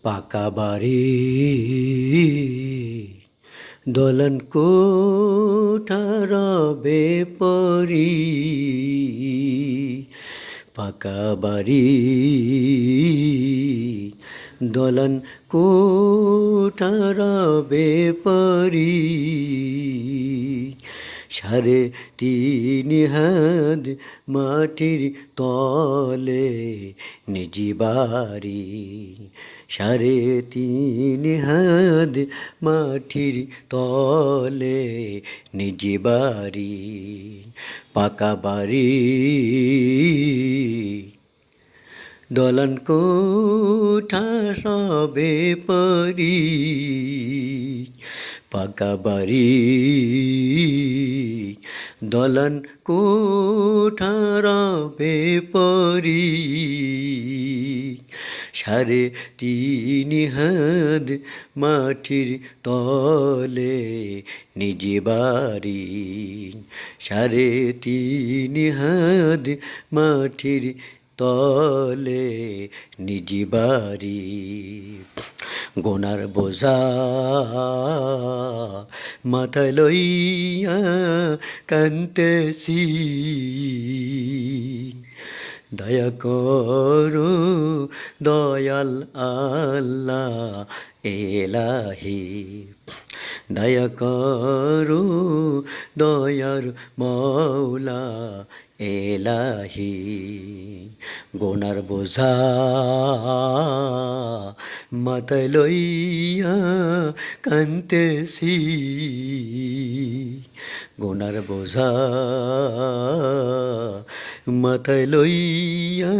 পাকা বাড়ি দোলন কোঠা রবে পরি পাকা বাড়ি দোলন কোঠা রবে পরি সাড়ে তিন হাত মাটির তলে নিজি বাড়ি সাড়ে তিন হাত মাটির তলে নিজি বাড়ি পাকা বাড়ি দোলন কোঠা সবে পরি পাকা বাড়ি দোলন কোঠা রবে পরি সাড়ে তিন হাত মাটির তলে নিজি বাড়ি সাড়ে তিন হাত মাটির তলে নিজি বাড়ি গোনার বোঝা মাথায় লইয়া কান্তেছি দয়া করো দয়াল আল্লাহ এলাহি দয়া করো দয়ার মৌলা এলাহি গোনার বোঝা মাথায় লইয়া কান্তেছি গোনার বোঝা মাথায় লইয়া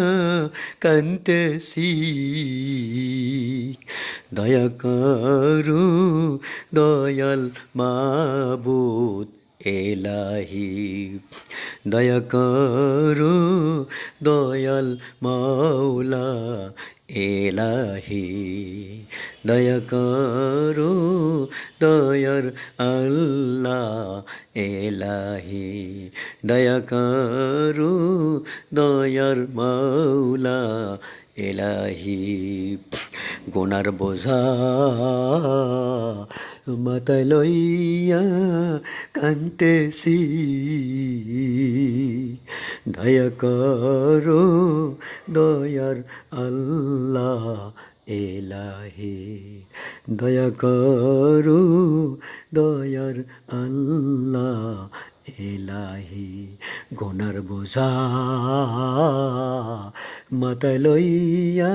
কান্তেছি দয়া করো দয়াল মাবুদ এলাহি দয়া করো দয়াল মাওলা এলাহি দয়া করো দয়ার আল্লাহ এলাহি দয়া করো দয়ার মাওলা এলাহি গোনার বোঝা মাথায় লইয়া কান্তেছি দয়া করো দয়ার আল্লাহ এলাহি দয়া করো দয়ার আল্লাহ এলাহি গোনার বোঝা মাথায় লইয়া